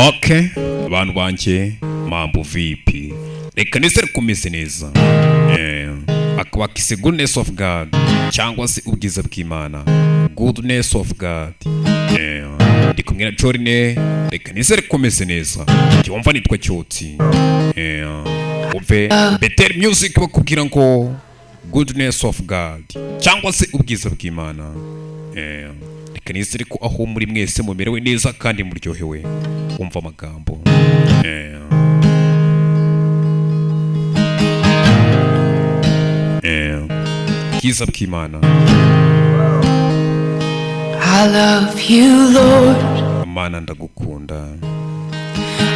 Okay, abantu banjye mambo vipi, reka nizere kumeze neza. Akaba kise goodness of God cyangwa se ubwiza bw'Imana, goodness of God. Ndi kumwe na Jorine, reka nizere kumeze neza. Cyumva nitwa Cyotsi. Umve Better Music bakubwira ngo goodness of God cyangwa se ubwiza bw'Imana. Reka nizere ko aho muri mwese mumerewe neza kandi muryohewe. Umva amagambo. Ubwiza bw'Imana. I love you, Lord. Mana ndagukunda.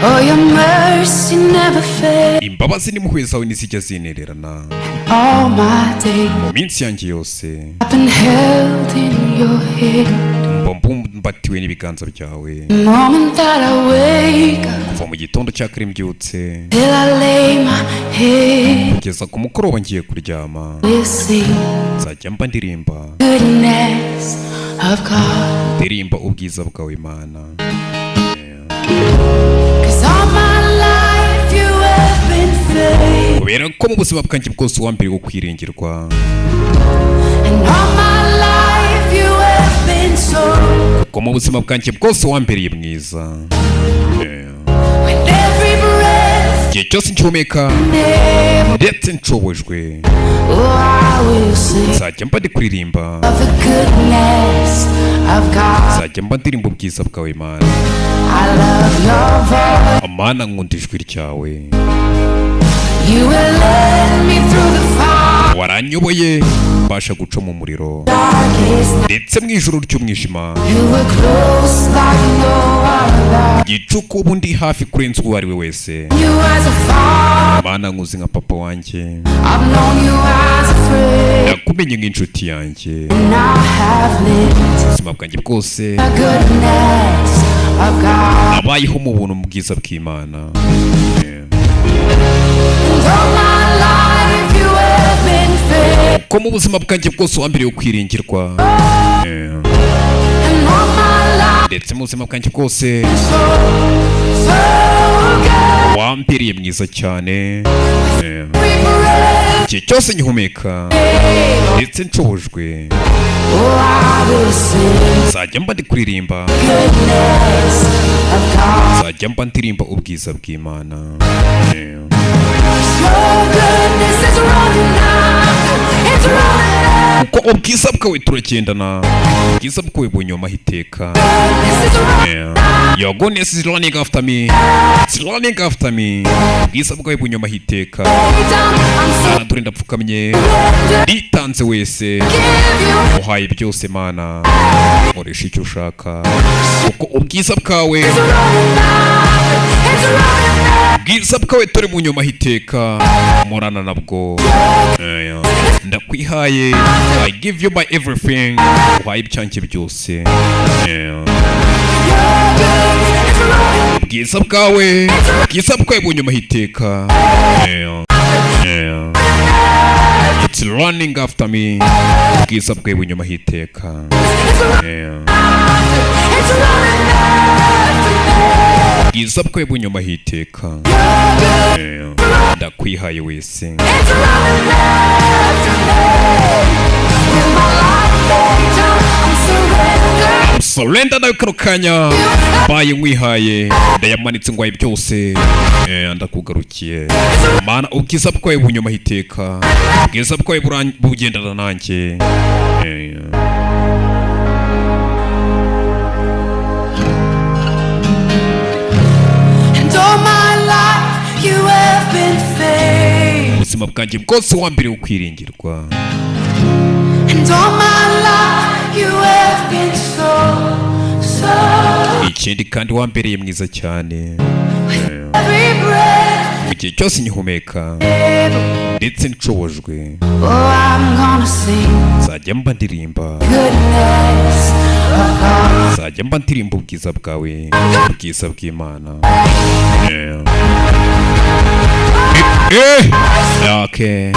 Oh, your mercy never fails. Imbabazi n'impuhwe zawe nizijya zinererana. All my days Mu minsi yanjye yose I've been held in your hand. mbatiwe n'ibiganza byawe. The moment that I wake up Kuva mu gitondo cya kare mbyutse till I lay my head, kugeza ku mukoroba ngiye kuryama, we'll sing nzajya mba ndirimba goodness of God. ndirimba ubwiza bwawe Mana. 'Cause all my life you have been faithful, Kubera ko mu buzima bwanjye bwose wa mbere wo kwiringirwa, and all my life you have been so. ko mu buzima bwanjye bwose wa mbere mwiza. With every breath Igihe cyose ncyumeka never, ndetse nshobojwe, oh, I will sing nzajya mba ndi kuririmba, of the goodness of God. nzajya mba ndirimba ubwiza bwawe Mana. I love your voice. Mana nkunda ijwi ryawe. You will lead me through the fire, Waranyoboye mbasha guca mu muriro darkest night. ndetse mu ijoro ry'umwijima. You were close like no other. Gicuku ubu ndi hafi kurenza uwo ari we wese. You as a father, Mana nkuzi nka papa wanjye, I've known you as a friend, nakumenye nk'inshuti yanjye. and I have lived Ubuzima bwanjye bwose the goodness of God. abayeho mu buntu mu bwiza bw'Imana. And all my life you have been faithful, Ko mu buzima bwanjye bwose wa mbere wo kwiringirwa, and all my life ndetse mu buzima bwanjye bwose so good. wambereye mwiza cyane. Every breath, Igihe cyose nkihumeka ndetse nshobojwe, oh, I will sing nzajya mba ndi kuririmba, goodness of God. nzajya mba ndirimba ubwiza bw'Imana. Your goodness is running out, it's running out. Kuko ubwiza bwawe turagendana, ubwiza bwawe bunyomaho iteka. Goodness is running out. Your goodness is running after me, it's running after me. Ubwiza bwawe bunyomaho iteka. I'm so Mana dore ndapfukamye, surrendered. nditanze wese, Give you uhaye byose Mana, nkoresha icyo ushaka. Kuko ubwiza bwawe, it's running out, it's running out. ubwiza bwawe turi mu nyomaho iteka, murana nabwo. Ndakwihaye, I give you my everything, uhaye ibyanjye byose. Your goodness is running out. Ubwiza bwawe, ubwiza bwawe bunyomaho iteka. It's running after me, ubwiza bwawe bunyomaho iteka. It's running out, it's running after me. Ubwiza bwawe bunyomaho iteka. Ndakwihaye wese. It's running after me. With my life laid down, I'm surrendered. Surrender nawe kano kanya mbaye nkwihaye, ndayamanitse ngwaye byose. Ndakugarukiye Mana, ubwiza bwawe bunyomaho iteka, ubwiza bwawe bugendana nanjye. And all my life you have been faithful. Ubuzima bwanjye bwose wa mbere wo kwiringirwa, And all my life you have been so ikindi kandi wambereye mwiza cyane. every breath. Mu gihe cyose nkihumeka ndetse nshobojwe, Oh, I'm gonna sing nzajya mba ndirimba, goodness of God. nzajya mba ndirimba ubwiza bwawe, ubwiza bw'Imana. Oh, Okay.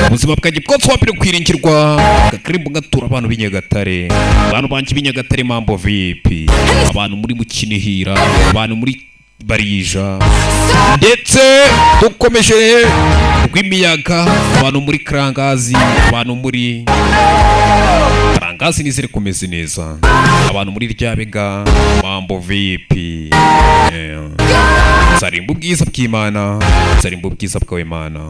Ubuzima bwanjye bwose wapire kwiringirwa gakrimbo gatura abantu b'Inyagatare, abantu banjye b'Inyagatare Mambo VIP, abantu muri Mukinihira, abantu muri Barija, ndetse dukomeje rw'imiyaga, abantu muri Karangazi, abantu muri Karangazi nizere kumeze neza, abantu muri Ryabega Mambo VIP. Zarimba ubwiza bw'Imana, zarimba ubwiza bwawe Mana.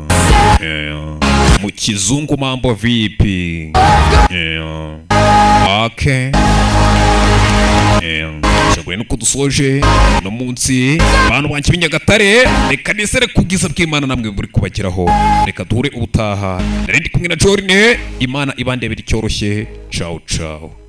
Mu kizungu Mambo VIP. Okay. Shagure nuko dusoje no munsi abantu banki b'Inyagatare, reka nisere kubwiza bw'Imana namwe muri kubageraho, reka duhure ubutaha. Narindi kumwe na Jorine, Imana ibandebera icyoroshye. Ciao ciao.